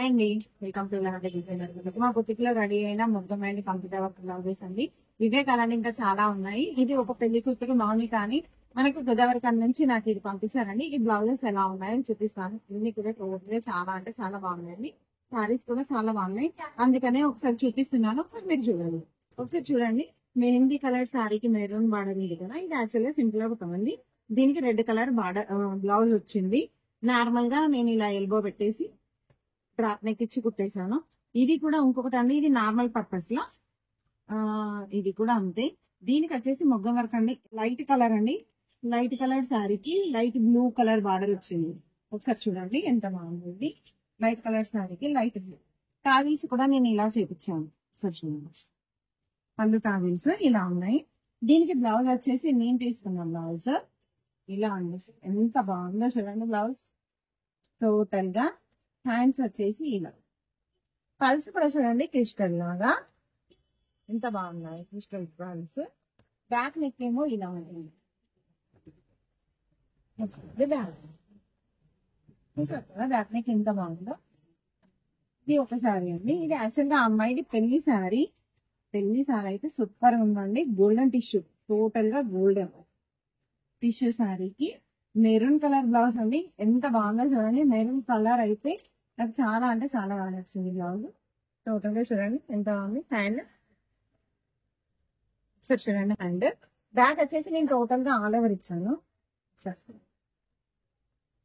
అండి, welcome to మా boutique లో రెడీ అయిన మొత్తం అండి కంప్యూటర్ వర్క్ బ్లౌజెస్ అండి. ఇవే కదండి, ఇంకా చాలా ఉన్నాయి. ఇది ఒక పెళ్లి కూతురు మౌని కానీ మనకి గోదావరి కన్ నుంచి నాకు ఇది పంపించారండి. ఈ బ్లౌజెస్ ఎలా ఉన్నాయని చూపిస్తాను. ఇన్ని కూడా టోటల్ చాలా అంటే చాలా బాగున్నాయండి. సారీస్ కూడా చాలా బాగున్నాయి, అందుకనే ఒకసారి చూపిస్తున్నాను. ఒకసారి మీరు చూడండి. ఒకసారి చూడండి, మెహందీ కలర్ సారీకి మెరూన్ బార్డర్ ఉంది కదా, ఇది యాక్చువల్గా సింపుల్ గా కుట్టమండి. దీనికి రెడ్ కలర్ బార్డర్ బ్లౌజ్ వచ్చింది. నార్మల్ గా నేను ఇలా ఎల్బో పెట్టేసి డ్రాప్ నెక్ ఇచ్చి కుట్టేశాను. ఇది కూడా ఇంకొకటి అండి, ఇది నార్మల్ పర్పస్ లో ఇది కూడా అంతే. దీనికి వచ్చేసి మొగ్గం వర్క్ అండి, లైట్ కలర్ అండి. లైట్ కలర్ శారీకి లైట్ బ్లూ కలర్ బార్డర్ వచ్చింది. ఒకసారి చూడండి ఎంత బాగుంది. లైట్ కలర్ శారీకి లైట్ బ్లూ టాజిల్స్ కూడా నేను ఇలా చేపించాను. ఒకసారి చూడండి, పళ్ళు టాజిల్స్ ఇలా ఉన్నాయి. దీనికి బ్లౌజ్ వచ్చేసి నేను తీసుకున్న బ్లౌజ్ ఇలా అండి, ఎంత బాగుందో చూడండి. బ్లౌజ్ టోటల్ గా హ్యాండ్స్ వచ్చేసి ఇలా, పల్స్ కూడా చూడండి క్రిస్టల్ లాగా ఎంత బాగున్నాయి క్రిస్టల్ పల్స్. బ్యాక్ నెక్ ఏమో ఇలా ఉంటుంది. బ్యాక్ నెక్ ఎంత బాగుందో. ఇది ఒక శారీ అండి, ఇది యాక్చువల్ గా అమ్మాయిది పెళ్లి శారీ. పెళ్లి శారీ అయితే సూపర్ ఉందండి. గోల్డెన్ టిష్యూ, టోటల్ గా గోల్డెన్ టిష్యూ శారీకి మెరూన్ కలర్ బ్లౌజ్ అండి. ఎంత బాగుందో చూడండి. మెరూన్ కలర్ అయితే నాకు చాలా అంటే చాలా బాగా నచ్చింది బ్లౌజ్. టోటల్ గా చూడండి ఎంత బాగుంది. హ్యాండ్ సార్ చూడండి, హ్యాండ్ బ్యాక్ వచ్చేసి నేను టోటల్ గా ఆల్ ఓవర్ ఇచ్చాను.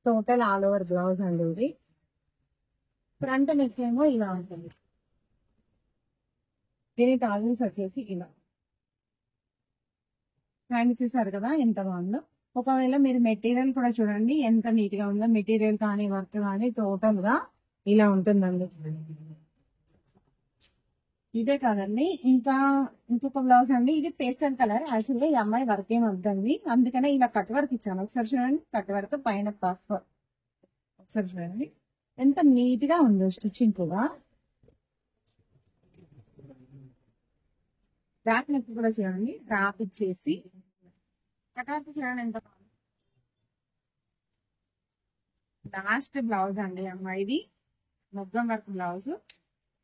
టోటల్ ఆల్ ఓవర్ బ్లౌజ్ అండి ఇది. ఫ్రంట్ నెక్ ఏమో ఇలా ఉంటుంది. దీని టాజిల్స్ వచ్చేసి ఇలా. హ్యాండ్ చూసారు కదా ఎంత బాగుందో. ఒకవేళ మీరు మెటీరియల్ కూడా చూడండి ఎంత నీట్ గా ఉందో. మెటీరియల్ కానీ వర్క్ కానీ టోటల్ గా ఇలా ఉంటుందండి. ఇదే కాదండి, ఇంకా ఇంకొక బ్లౌజ్ అండి. ఇది పేస్టల్ కలర్. యాక్చువల్గా ఈ అమ్మాయి వర్క్ ఏమి వద్దండి, అందుకనే ఇలా కట్ వర్క్ ఇచ్చాను. ఒకసారి చూడండి, కట్ వర్క్ పైన పఫ్. ఒకసారి చూడండి ఎంత నీట్ గా ఉందో స్టిచ్చింగ్ కూడా. బ్యాక్ నెక్ కూడా చూడండి డ్రాప్ ఇచ్చేసి కట్ వర్క్ చూడండి ఎంత బాగుంది. లాస్ట్ బ్లౌజ్ అండి అమ్మాయిది, మొగ్గం వర్క్ బ్లౌజ్.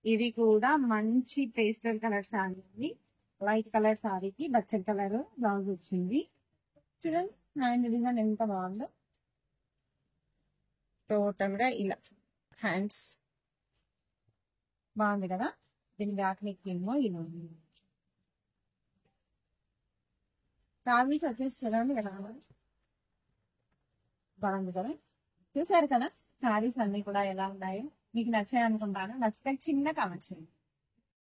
ఇది కూడా మంచి పేస్టల్ కలర్ శారీ అండి. లైట్ కలర్ శారీకి బచ్చల్ కలర్ బ్లౌజ్ వచ్చింది. చూడండి హ్యాండ్ డిజైన్ ఎంత బాగుందో. టోటల్ గా ఇలా హ్యాండ్స్ బాగుంది కదా. దీని బ్యాక్ నెక్ ఏమో ఇలా ఉంది. టాజిల్స్ వచ్చేసి చూడండి ఎలా బాగుంది కదా. చూసారు కదా శారీస్ అన్ని కూడా ఎలా ఉన్నాయో. మీకు నచ్చాయి అనుకుంటాను. నచ్చితే చిన్న కామెంట్ చేయండి.